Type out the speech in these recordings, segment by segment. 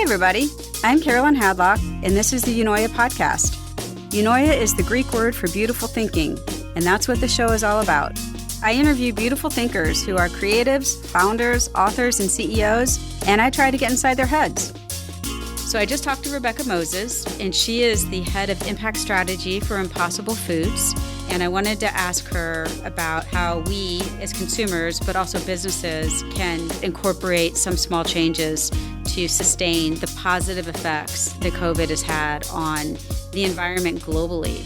everybody. I'm Carolyn Hadlock, and this is the Eunoia Podcast. Eunoia is the Greek word for beautiful thinking, and that's what the show is all about. I interview beautiful thinkers who are creatives, founders, authors, and CEOs, and I try to get inside their heads. So I just talked to Rebekah Moses, and she is the head of impact strategy for Impossible Foods. And I wanted to ask her about how we as consumers, but also businesses, can incorporate some small changes to sustain the positive effects that COVID has had on the environment globally.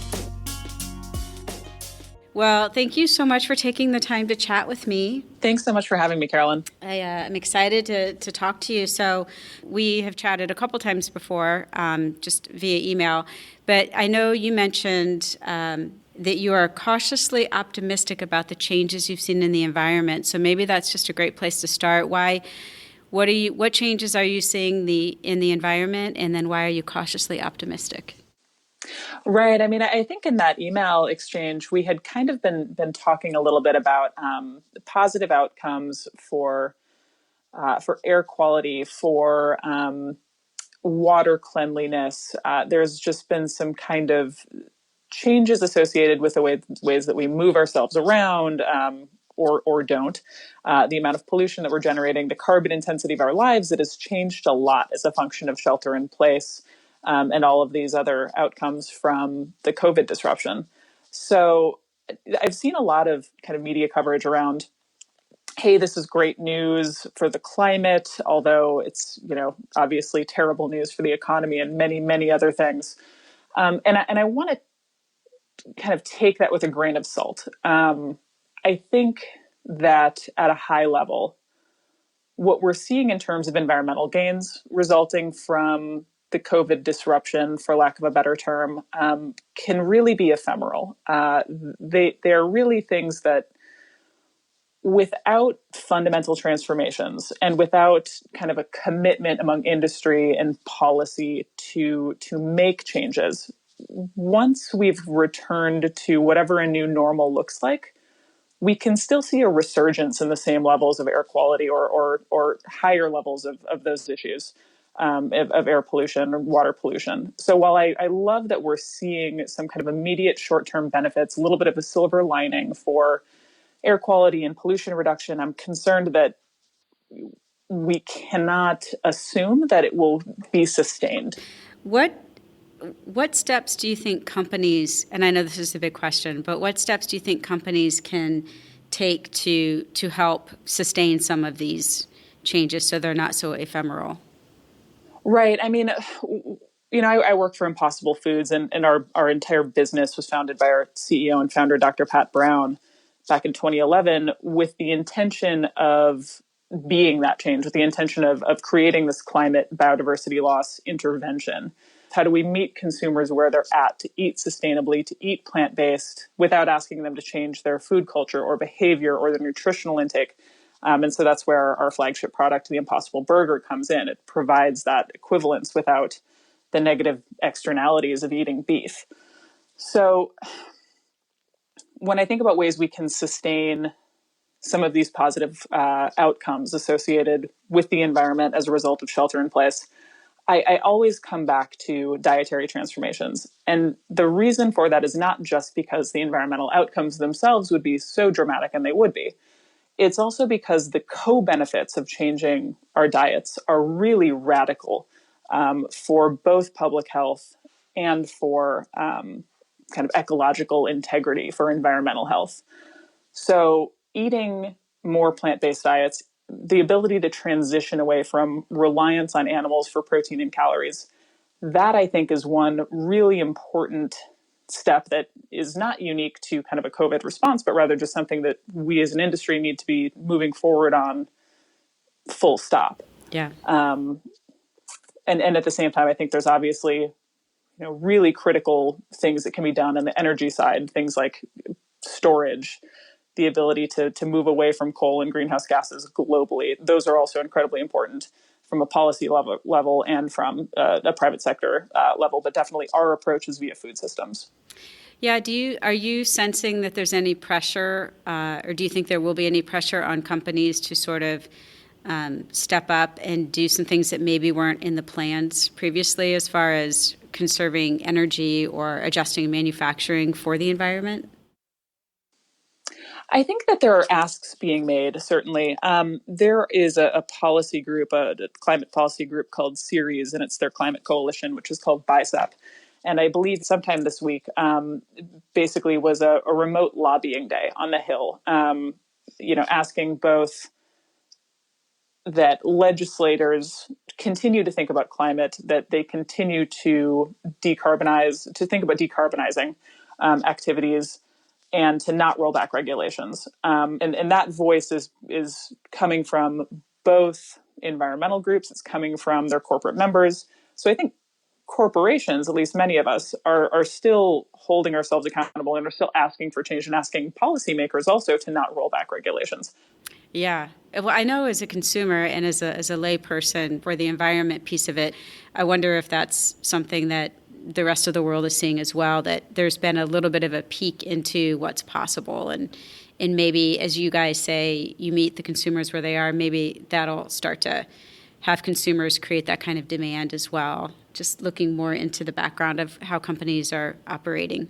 Well, thank you so much for taking the time to chat with me. Thanks so much for having me, Carolyn. I'm excited to talk to you. So we have chatted a couple times before, just via email, but I know you mentioned that you are cautiously optimistic about the changes you've seen in the environment. So maybe that's just a great place to start. What changes are you seeing in the environment, and then why are you cautiously optimistic? Right. I mean, I think in that email exchange, we had kind of been talking a little bit about positive outcomes for air quality, for water cleanliness. There's just been some kind of changes associated with the ways that we move ourselves around or don't. The amount of pollution that we're generating, the carbon intensity of our lives, it has changed a lot as a function of shelter in place. And all of these other outcomes from the COVID disruption. So I've seen a lot of kind of media coverage around, hey, this is great news for the climate, although it's, obviously terrible news for the economy and many, many other things. And I want to kind of take that with a grain of salt. I think that at a high level, what we're seeing in terms of environmental gains resulting from the COVID disruption, for lack of a better term, can really be ephemeral. They're really things that, without fundamental transformations and without kind of a commitment among industry and policy to make changes, once we've returned to whatever a new normal looks like, we can still see a resurgence in the same levels of air quality or higher levels of those issues. Of air pollution or water pollution. So while I love that we're seeing some kind of immediate short-term benefits, a little bit of a silver lining for air quality and pollution reduction, I'm concerned that we cannot assume that it will be sustained. What steps do you think companies, and I know this is a big question, but what steps do you think companies can take to help sustain some of these changes so they're not so ephemeral? Right. I mean, I work for Impossible Foods, and our entire business was founded by our CEO and founder, Dr. Pat Brown, back in 2011, with the intention of being that change, with the intention of creating this climate biodiversity loss intervention. How do we meet consumers where they're at to eat sustainably, to eat plant-based, without asking them to change their food culture or behavior or their nutritional intake? And so that's where our flagship product, the Impossible Burger, comes in. It provides that equivalence without the negative externalities of eating beef. So when I think about ways we can sustain some of these positive outcomes associated with the environment as a result of shelter in place, I always come back to dietary transformations. And the reason for that is not just because the environmental outcomes themselves would be so dramatic, and they would be. It's also because the co-benefits of changing our diets are really radical for both public health and for kind of ecological integrity, for environmental health. So eating more plant-based diets, the ability to transition away from reliance on animals for protein and calories, that I think is one really important step that is not unique to kind of a COVID response, but rather just something that we as an industry need to be moving forward on, full stop. Yeah. And at the same time, I think there's obviously, really critical things that can be done on the energy side, things like storage, the ability to move away from coal and greenhouse gases globally. Those are also incredibly important from a policy level and from a private sector level, but definitely our approach is via food systems. Yeah. Are you sensing that there's any pressure, or do you think there will be any pressure on companies to sort of step up and do some things that maybe weren't in the plans previously as far as conserving energy or adjusting manufacturing for the environment? I think that there are asks being made, certainly. There is a policy group, a climate policy group called Ceres, and it's their climate coalition, which is called BICEP. And I believe sometime this week, basically was a remote lobbying day on the Hill, asking both that legislators continue to think about climate, that they continue to decarbonize, to think about decarbonizing activities, and to not roll back regulations. And that voice is coming from both environmental groups, it's coming from their corporate members. So I think corporations, at least many of us, are still holding ourselves accountable and are still asking for change and asking policymakers also to not roll back regulations. Yeah. Well, I know as a consumer and as a lay person for the environment piece of it, I wonder if that's something that the rest of the world is seeing as well, that there's been a little bit of a peek into what's possible. And maybe, as you guys say, you meet the consumers where they are, maybe that'll start to have consumers create that kind of demand as well, just looking more into the background of how companies are operating.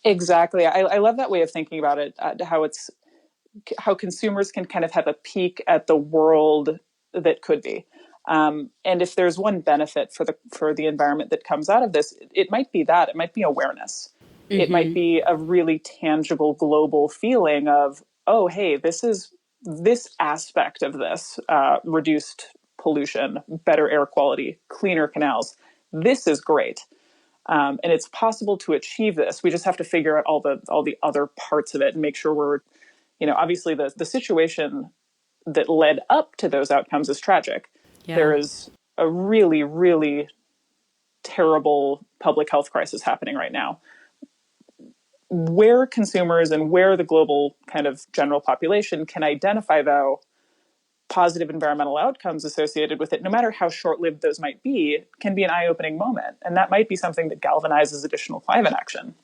Exactly. I love that way of thinking about it, how consumers can kind of have a peek at the world that could be. And if there's one benefit for the environment that comes out of this, it might be that. It might be awareness. Mm-hmm. It might be a really tangible global feeling of, oh, hey, this aspect of this, reduced pollution, better air quality, cleaner canals. This is great. And it's possible to achieve this. We just have to figure out all the other parts of it and make sure we're, obviously the situation that led up to those outcomes is tragic. Yeah. There is a really, really terrible public health crisis happening right now. Where consumers and where the global kind of general population can identify, though, positive environmental outcomes associated with it, no matter how short-lived those might be, can be an eye-opening moment. And that might be something that galvanizes additional climate action.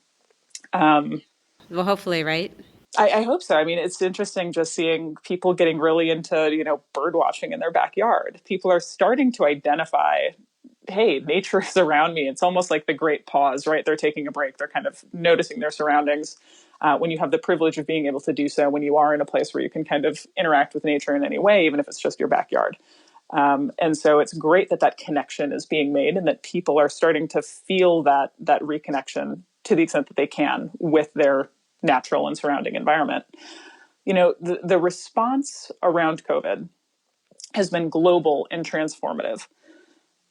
Well, hopefully, right? I hope so. I mean, it's interesting just seeing people getting really into, bird watching in their backyard. People are starting to identify, hey, nature is around me. It's almost like the great pause, right? They're taking a break. They're kind of noticing their surroundings. When you have the privilege of being able to do so, when you are in a place where you can kind of interact with nature in any way, even if it's just your backyard. And so it's great that connection is being made and that people are starting to feel that reconnection to the extent that they can with their natural and surrounding environment. The response around COVID has been global and transformative.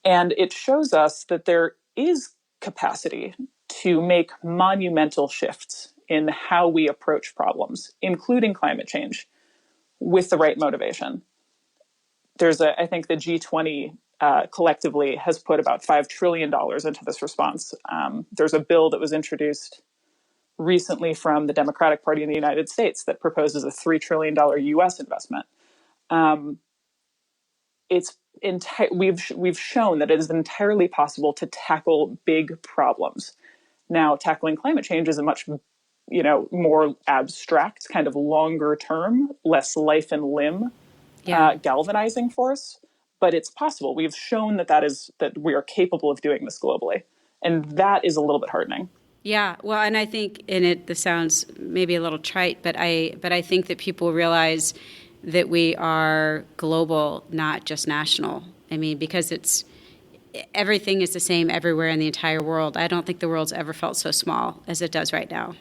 And it shows us that there is capacity to make monumental shifts in how we approach problems, including climate change, with the right motivation. I think the G20 collectively has put about $5 trillion into this response. There's a bill that was introduced recently from the Democratic Party in the United States that proposes a $3 trillion U.S. investment. We've shown that it is entirely possible to tackle big problems. Now, tackling climate change is a much, more abstract, kind of longer term, less life and limb, galvanizing force. But it's possible. We've shown that we are capable of doing this globally, and that is a little bit heartening. Yeah, well, and I think this sounds maybe a little trite, but I think that people realize that we are global, not just national. I mean, because everything is the same everywhere in the entire world. I don't think the world's ever felt so small as it does right now.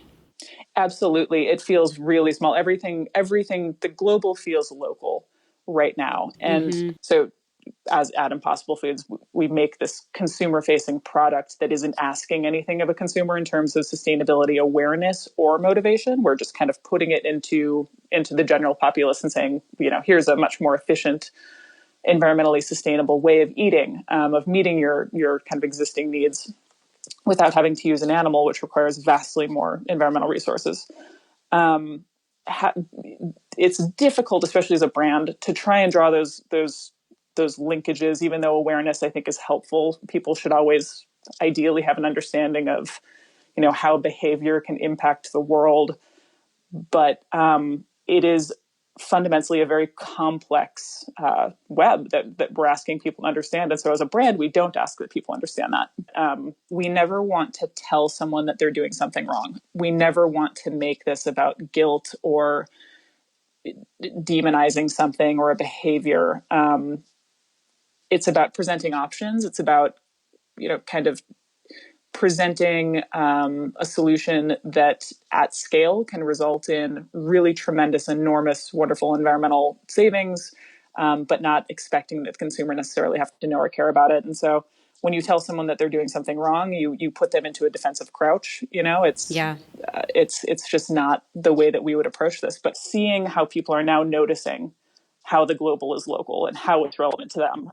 Absolutely. It feels really small. Everything, the global feels local right now. And so as at Impossible Foods, we make this consumer-facing product that isn't asking anything of a consumer in terms of sustainability awareness or motivation. We're just kind of putting it into the general populace and saying, here's a much more efficient, environmentally sustainable way of eating, of meeting your kind of existing needs without having to use an animal, which requires vastly more environmental resources. It's difficult, especially as a brand, to try and draw those linkages, even though awareness, I think, is helpful. People should always ideally have an understanding of, how behavior can impact the world. But it is fundamentally a very complex web that we're asking people to understand. And so as a brand, we don't ask that people understand that. We never want to tell someone that they're doing something wrong. We never want to make this about guilt or demonizing something or a behavior. It's about presenting options. It's about, kind of presenting a solution that at scale can result in really tremendous, enormous, wonderful environmental savings, but not expecting that the consumer necessarily have to know or care about it. And so when you tell someone that they're doing something wrong, you put them into a defensive crouch. It's just not the way that we would approach this. But seeing how people are now noticing how the global is local and how it's relevant to them,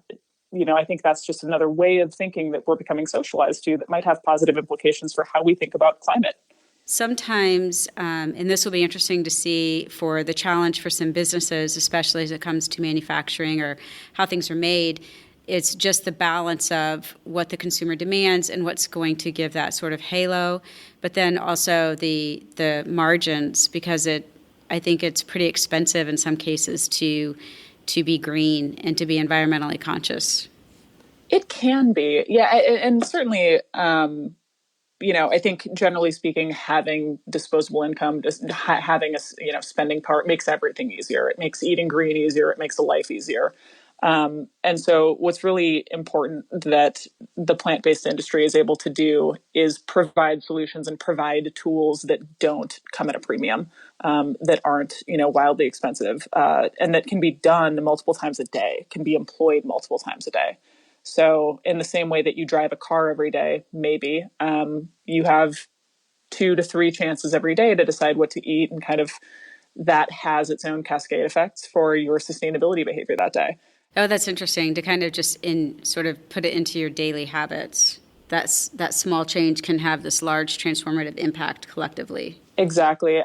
I think that's just another way of thinking that we're becoming socialized to that might have positive implications for how we think about climate. Sometimes, and this will be interesting to see for the challenge for some businesses, especially as it comes to manufacturing or how things are made, it's just the balance of what the consumer demands and what's going to give that sort of halo, but then also the margins, because I think it's pretty expensive in some cases to be green and to be environmentally conscious. It can be, yeah, and certainly, I think generally speaking, having disposable income, just having a spending part makes everything easier. It makes eating green easier. It makes a life easier. And so what's really important that the plant-based industry is able to do is provide solutions and provide tools that don't come at a premium, that aren't, wildly expensive, and that can be done multiple times a day, can be employed multiple times a day. So in the same way that you drive a car every day, maybe, you have 2 to 3 chances every day to decide what to eat, and kind of that has its own cascade effects for your sustainability behavior that day. Oh, that's interesting to kind of just sort of put it into your daily habits. That small change can have this large transformative impact collectively. Exactly.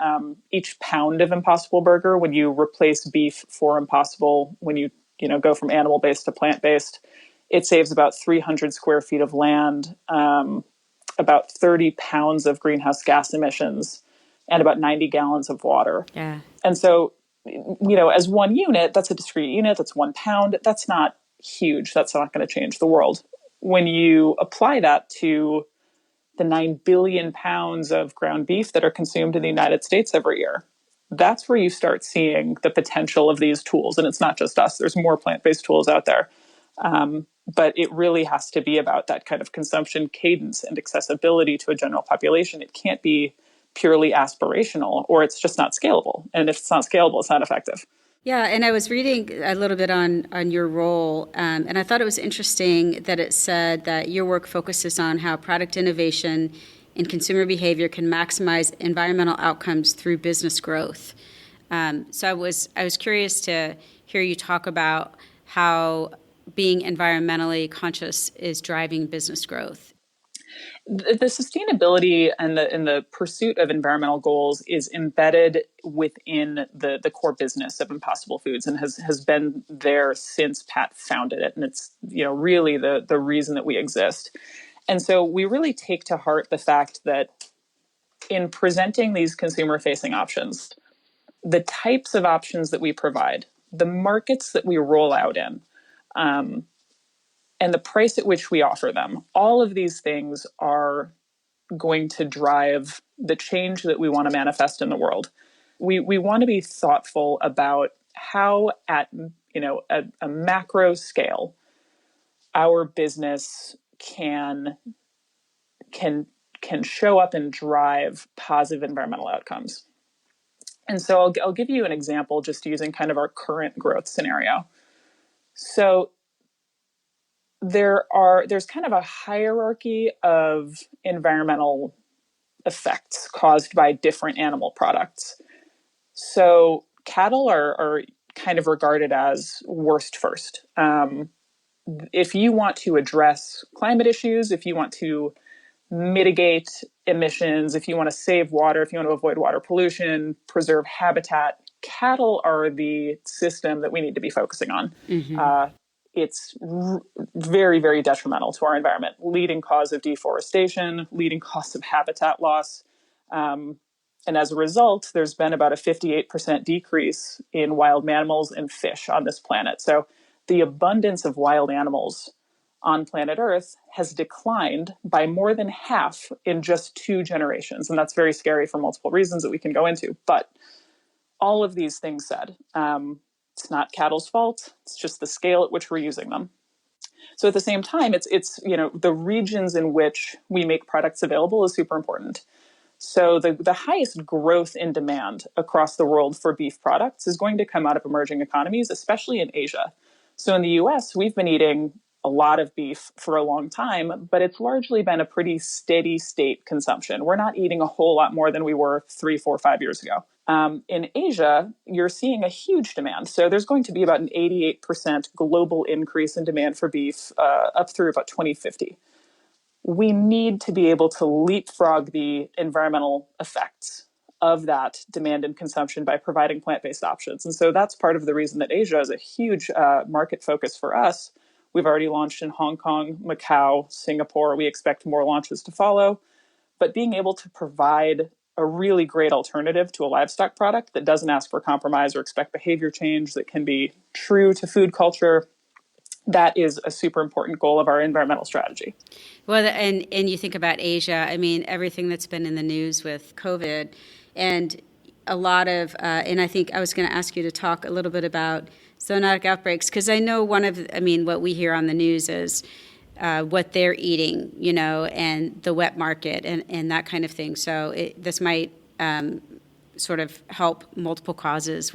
Each pound of Impossible Burger, when you replace beef for Impossible, when you go from animal-based to plant-based, it saves about 300 square feet of land, about 30 pounds of greenhouse gas emissions, and about 90 gallons of water. Yeah. And so, as one unit, that's a discrete unit, that's 1 pound. That's not huge. That's not going to change the world. When you apply that to the 9 billion pounds of ground beef that are consumed in the United States every year, that's where you start seeing the potential of these tools. And it's not just us. There's more plant-based tools out there. But it really has to be about that kind of consumption cadence and accessibility to a general population. It can't be purely aspirational, or it's just not scalable. And if it's not scalable, it's not effective. Yeah, and I was reading a little bit on your role, and I thought it was interesting that it said that your work focuses on how product innovation and consumer behavior can maximize environmental outcomes through business growth. So I was curious to hear you talk about how being environmentally conscious is driving business growth. The sustainability and the pursuit of environmental goals is embedded within the core business of Impossible Foods, and has been there since Pat founded it. And it's really the reason that we exist. And so we really take to heart the fact that in presenting these consumer-facing options, the types of options that we provide, the markets that we roll out in, and the price at which we offer them, all of these things are going to drive the change that we want to manifest in the world. We want to be thoughtful about how at a macro scale our business can show up and drive positive environmental outcomes. And so I'll give you an example just using kind of our current growth scenario. So there's kind of a hierarchy of environmental effects caused by different animal products. So cattle are kind of regarded as worst first. If you want to address climate issues, if you want to mitigate emissions, if you want to save water, if you want to avoid water pollution, preserve habitat, cattle are the system that we need to be focusing on. Mm-hmm. It's very, very detrimental to our environment, leading cause of deforestation, leading cause of habitat loss. And as a result, there's been about a 58% decrease in wild mammals and fish on this planet. So the abundance of wild animals on planet Earth has declined by more than half in just 2 generations. And that's very scary for multiple reasons that we can go into. But all of these things said, it's not cattle's fault. It's just the scale at which we're using them. So at the same time, it's the regions in which we make products available is super important. So the highest growth in demand across the world for beef products is going to come out of emerging economies, especially in Asia. So in the US, we've been eating a lot of beef for a long time, but it's largely been a pretty steady state consumption. We're not eating a whole lot more than we were 3, 4, 5 years ago. In Asia, you're seeing a huge demand. So there's going to be about an 88% global increase in demand for beef up through about 2050. We need to be able to leapfrog the environmental effects of that demand and consumption by providing plant-based options. And so that's part of the reason that Asia is a huge market focus for us. We've already launched in Hong Kong, Macau, Singapore. We expect more launches to follow. But being able to provide a really great alternative to a livestock product that doesn't ask for compromise or expect behavior change, that can be true to food culture, that is a super important goal of our environmental strategy. Well, and you think about Asia, I mean, everything that's been in the news with COVID and a lot of, and I think I was going to ask you to talk a little bit about zoonotic outbreaks, because I know what we hear on the news is what they're eating, and the wet market and that kind of thing. So this might sort of help multiple causes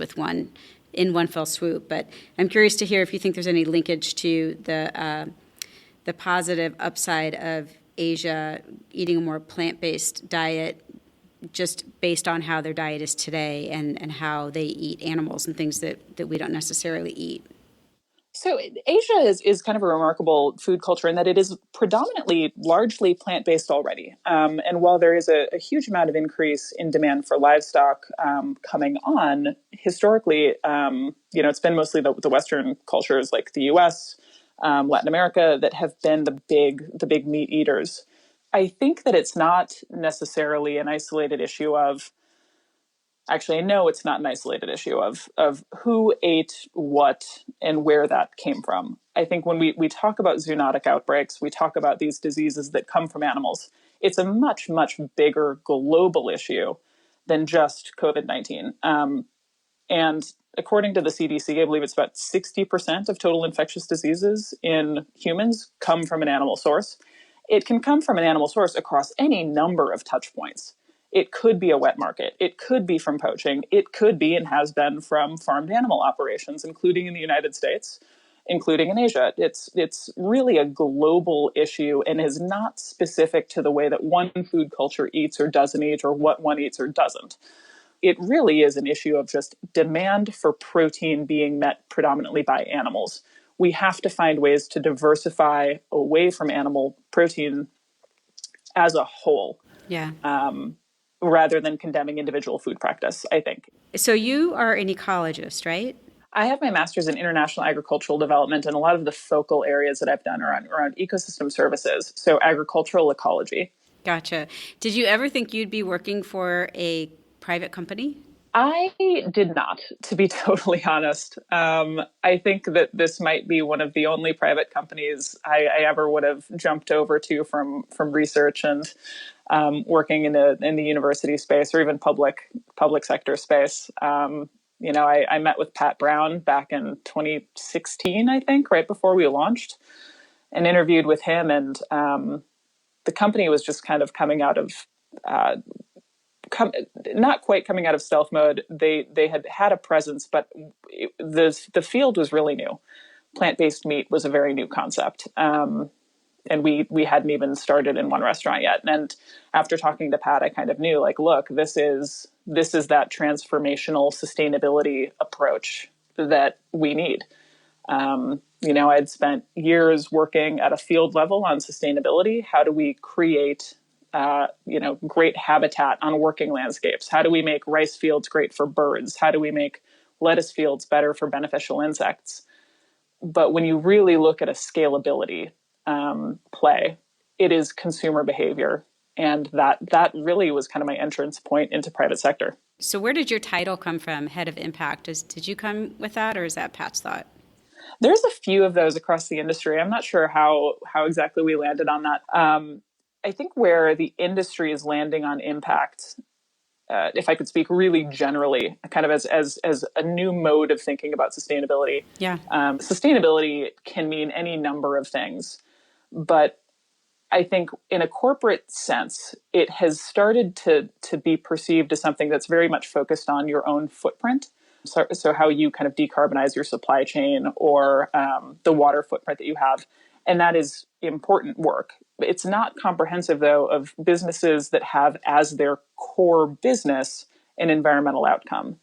in one fell swoop. But I'm curious to hear if you think there's any linkage to the positive upside of Asia eating a more plant-based diet, just based on how their diet is today and how they eat animals and things that we don't necessarily eat. So Asia is kind of a remarkable food culture in that it is predominantly largely plant-based already. And while there is a huge amount of increase in demand for livestock coming on, historically, it's been mostly the Western cultures like the US, Latin America, that have been the big meat eaters. I think that it's not necessarily an isolated issue of, actually, I know it's not an isolated issue of who ate what and where that came from. I think when we talk about zoonotic outbreaks, we talk about these diseases that come from animals. It's a much, much bigger global issue than just COVID-19. And according to the CDC, I believe it's about 60% of total infectious diseases in humans come from an animal source. It can come from an animal source across any number of touch points. It could be a wet market. It could be from poaching. It could be and has been from farmed animal operations, including in the United States, including in Asia. It's really a global issue and is not specific to the way that one food culture eats or doesn't eat or what one eats or doesn't. It really is an issue of just demand for protein being met predominantly by animals. We have to find ways to diversify away from animal protein as a whole. Yeah. Rather than condemning individual food practice, I think. So you are an ecologist, right? I have my master's in international agricultural development, and a lot of the focal areas that I've done are around ecosystem services, so agricultural ecology. Gotcha. Did you ever think you'd be working for a private company? I did not, to be totally honest. I think that this might be one of the only private companies I ever would have jumped over to from research and working in the university space or even public sector space. I met with Pat Brown back in 2016, I think, right before we launched, and interviewed with him. And the company was just kind of coming out of not quite coming out of stealth mode. They had a presence, but the field was really new. Plant-based meat was a very new concept. And we hadn't even started in one restaurant yet. And after talking to Pat, I kind of knew, like, look, this is that transformational sustainability approach that we need. I'd spent years working at a field level on sustainability. How do we create great habitat on working landscapes? How do we make rice fields great for birds? How do we make lettuce fields better for beneficial insects? But when you really look at a scalability play, it is consumer behavior And that really was kind of my entrance point into private sector. So where did your title come from, head of impact? Did you come with that, or is that Pat's thought? There's a few of those across the industry. I'm not sure how exactly we landed on that. I think where the industry is landing on impact, if I could speak really generally, kind of as a new mode of thinking about sustainability. Yeah. Sustainability can mean any number of things, but I think in a corporate sense, it has started to be perceived as something that's very much focused on your own footprint. So how you kind of decarbonize your supply chain or the water footprint that you have. And that is important work. It's not comprehensive, though, of businesses that have as their core business an environmental outcome.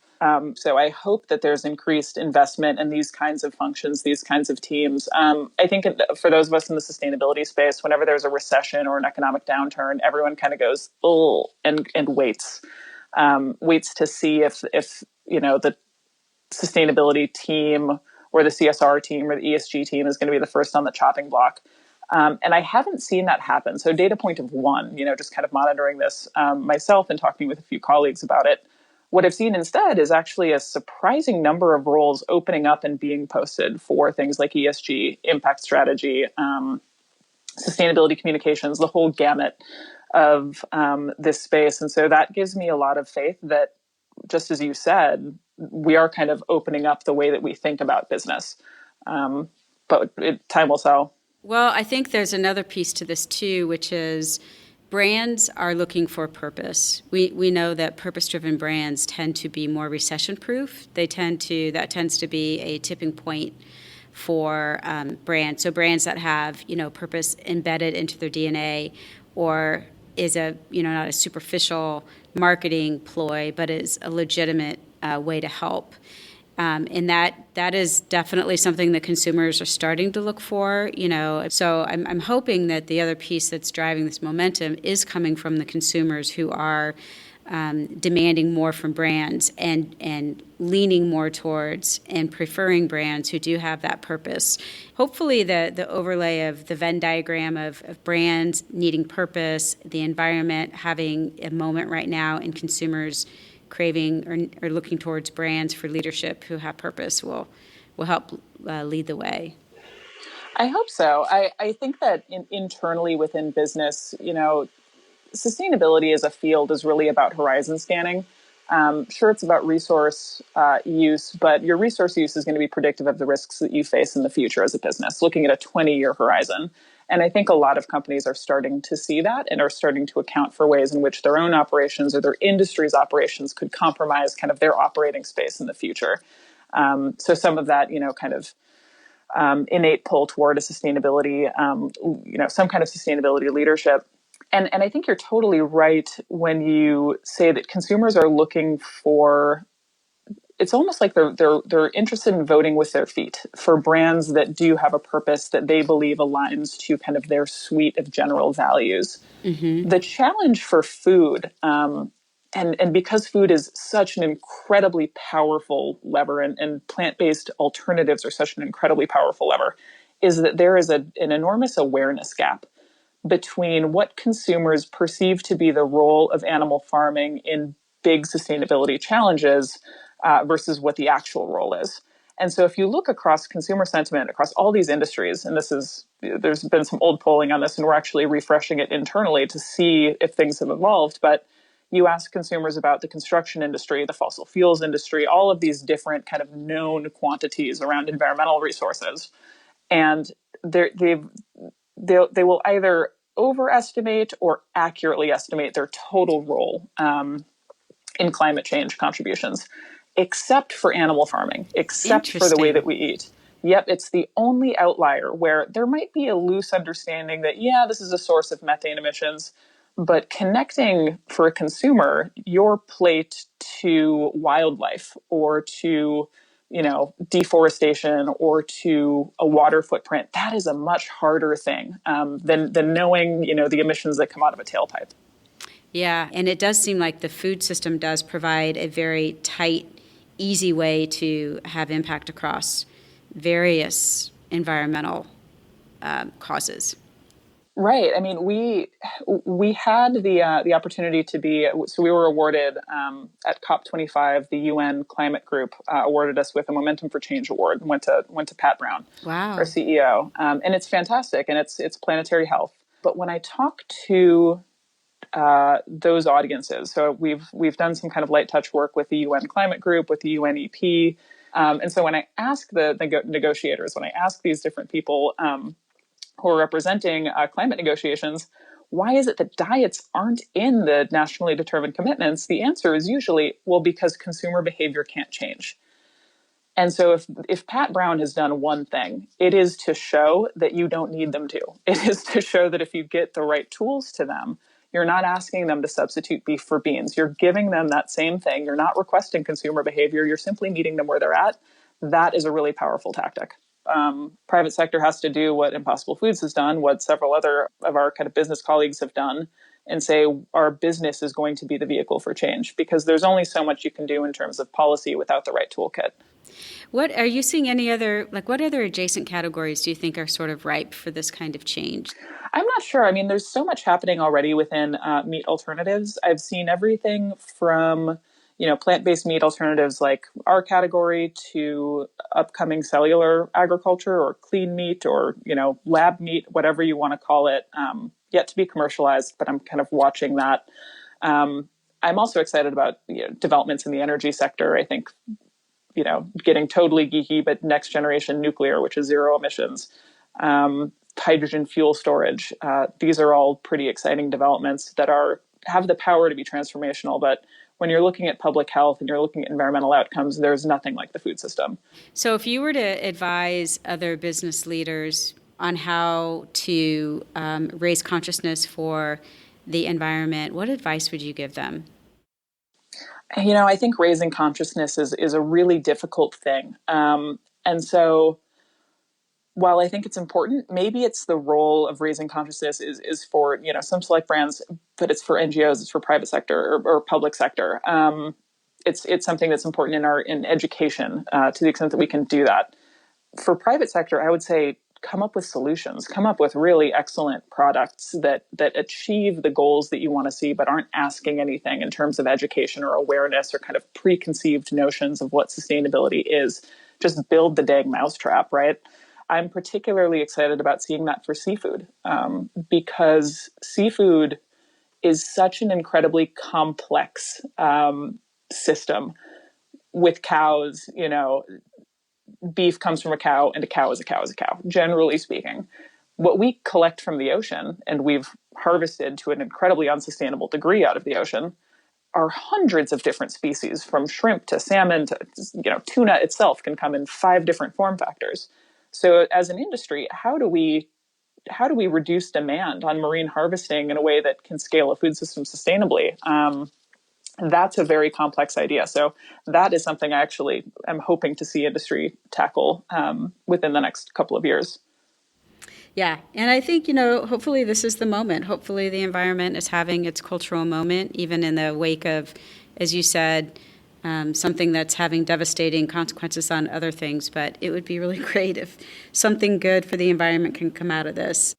So I hope that there's increased investment in these kinds of functions, these kinds of teams. I think for those of us in the sustainability space, whenever there's a recession or an economic downturn, everyone kind of goes, oh, and waits to see if the sustainability team or the CSR team or the ESG team is going to be the first on the chopping block. And I haven't seen that happen. So data point of one, just kind of monitoring this myself and talking with a few colleagues about it. What I've seen instead is actually a surprising number of roles opening up and being posted for things like ESG, impact strategy, sustainability communications, the whole gamut of this space. And so that gives me a lot of faith that, just as you said, we are kind of opening up the way that we think about business. But time will tell. Well, I think there's another piece to this too, which is brands are looking for purpose. We know that purpose-driven brands tend to be more recession-proof. That tends to be a tipping point for brands. So brands that have, purpose embedded into their DNA, or is not a superficial marketing ploy, but is a legitimate way to help. And that is definitely something that consumers are starting to look for, So I'm hoping that the other piece that's driving this momentum is coming from the consumers who are demanding more from brands and leaning more towards and preferring brands who do have that purpose. Hopefully the overlay of the Venn diagram of brands needing purpose, the environment having a moment right now, and consumers craving or looking towards brands for leadership who have purpose will help lead the way. I hope so. I think that internally within business, sustainability as a field is really about horizon scanning. Sure, it's about resource use, but your resource use is going to be predictive of the risks that you face in the future as a business, looking at a 20-year horizon. And I think a lot of companies are starting to see that and are starting to account for ways in which their own operations or their industry's operations could compromise kind of their operating space in the future. So some of that, kind of innate pull toward a sustainability, some kind of sustainability leadership. And I think you're totally right when you say that consumers are looking for, it's almost like they're interested in voting with their feet for brands that do have a purpose that they believe aligns to kind of their suite of general values. Mm-hmm. The challenge for food, and because food is such an incredibly powerful lever, and plant-based alternatives are such an incredibly powerful lever, is that there is an enormous awareness gap between what consumers perceive to be the role of animal farming in big sustainability challenges versus what the actual role is. And so if you look across consumer sentiment across all these industries, and there's been some old polling on this, and we're actually refreshing it internally to see if things have evolved, but you ask consumers about the construction industry, the fossil fuels industry, all of these different kind of known quantities around environmental resources. And they will either overestimate or accurately estimate their total role in climate change contributions, except for animal farming, except for the way that we eat. Yep, it's the only outlier where there might be a loose understanding that, this is a source of methane emissions, but connecting for a consumer your plate to wildlife or to deforestation or to a water footprint, that is a much harder thing than knowing, the emissions that come out of a tailpipe. Yeah, and it does seem like the food system does provide a very tight, easy way to have impact across various environmental causes. Right. I mean, we had the opportunity to be, so we were awarded at COP25. The UN Climate Group awarded us with a Momentum for Change award, and went to Pat Brown, our Wow. CEO, and it's fantastic, and it's planetary health. But when I talk to those audiences, so we've done some kind of light touch work with the UN Climate Group, with the UNEP, and so when I ask the negotiators, when I ask these different people who are representing climate negotiations, why is it that diets aren't in the nationally determined commitments? The answer is usually, well, because consumer behavior can't change. And so if Pat Brown has done one thing, it is to show that you don't need them to. It is to show that if you get the right tools to them, you're not asking them to substitute beef for beans. You're giving them that same thing. You're not requesting consumer behavior. You're simply meeting them where they're at. That is a really powerful tactic. Private sector has to do what Impossible Foods has done, what several other of our kind of business colleagues have done, and say our business is going to be the vehicle for change, because there's only so much you can do in terms of policy without the right toolkit. What are you seeing any other, like what other adjacent categories do you think are sort of ripe for this kind of change? I'm not sure. I mean, there's so much happening already within meat alternatives. I've seen everything from, plant-based meat alternatives like our category to upcoming cellular agriculture or clean meat or, lab meat, whatever you want to call it, yet to be commercialized, but I'm kind of watching that. I'm also excited about developments in the energy sector. I think, getting totally geeky, but next generation nuclear, which is zero emissions, hydrogen fuel storage. These are all pretty exciting developments that have the power to be transformational. But when you're looking at public health and you're looking at environmental outcomes, there's nothing like the food system. So if you were to advise other business leaders on how to raise consciousness for the environment, what advice would you give them? I think raising consciousness is a really difficult thing. And so while I think it's important, maybe it's the role of raising consciousness is for, some select brands, but it's for NGOs, it's for private sector or public sector. It's something that's important in education to the extent that we can do that. For private sector, I would say come up with solutions, come up with really excellent products that achieve the goals that you want to see, but aren't asking anything in terms of education or awareness or kind of preconceived notions of what sustainability is. Just build the dang mousetrap, right? I'm particularly excited about seeing that for seafood, because seafood is such an incredibly complex system with cows. Beef comes from a cow, and a cow is a cow is a cow, generally speaking. What we collect from the ocean, and we've harvested to an incredibly unsustainable degree out of the ocean, are hundreds of different species, from shrimp to salmon to, tuna itself can come in 5 different form factors. So as an industry, how do we reduce demand on marine harvesting in a way that can scale a food system sustainably? That's a very complex idea. So that is something I actually am hoping to see industry tackle within the next couple of years. Yeah. And I think, hopefully this is the moment. Hopefully the environment is having its cultural moment, even in the wake of, as you said, something that's having devastating consequences on other things. But it would be really great if something good for the environment can come out of this.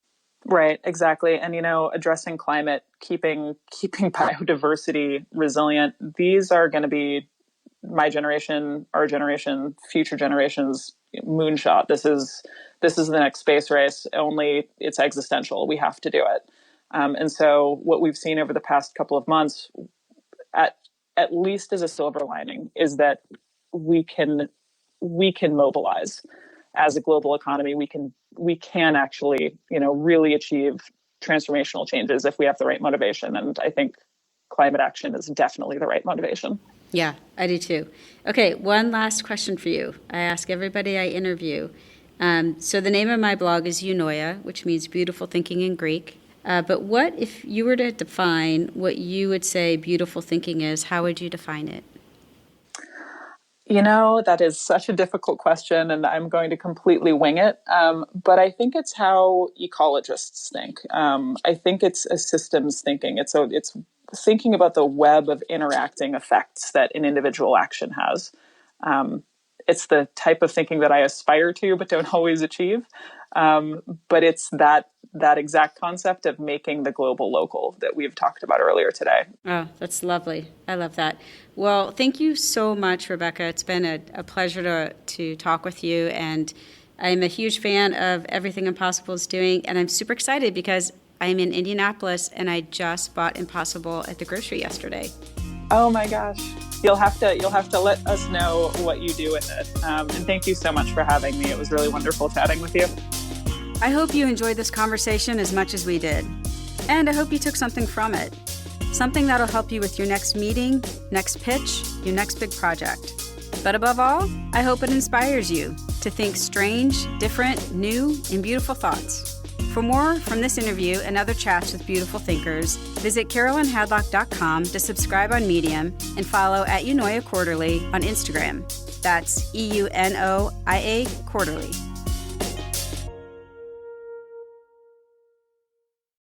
Right, exactly. And, addressing climate, keeping biodiversity resilient, these are going to be my generation, our generation, future generations moonshot. This is the next space race, only it's existential. We have to do it. And so what we've seen over the past couple of months, at least as a silver lining, is that we can mobilize as a global economy. We can actually, really achieve transformational changes if we have the right motivation. And I think climate action is definitely the right motivation. Yeah, I do too. Okay, one last question for you. I ask everybody I interview. So the name of my blog is Eunoia, which means beautiful thinking in Greek. But what if you were to define what you would say beautiful thinking is, how would you define it? That is such a difficult question, and I'm going to completely wing it. But I think it's how ecologists think. I think it's a systems thinking. It's thinking about the web of interacting effects that an individual action has. It's the type of thinking that I aspire to, but don't always achieve. But it's that that exact concept of making the global local that we've talked about earlier today. Oh, that's lovely. I love that. Well, thank you so much, Rebekah. It's been a pleasure to talk with you, and I'm a huge fan of everything Impossible is doing, and I'm super excited because I'm in Indianapolis, and I just bought Impossible at the grocery yesterday. Oh my gosh. You'll have to let us know what you do with it. And thank you so much for having me. It was really wonderful chatting with you. I hope you enjoyed this conversation as much as we did. And I hope you took something from it. Something that'll help you with your next meeting, next pitch, your next big project. But above all, I hope it inspires you to think strange, different, new, and beautiful thoughts. For more from this interview and other chats with beautiful thinkers, visit carolinehadlock.com to subscribe on Medium and follow at Unoia Quarterly on Instagram. That's EUNOIA Quarterly.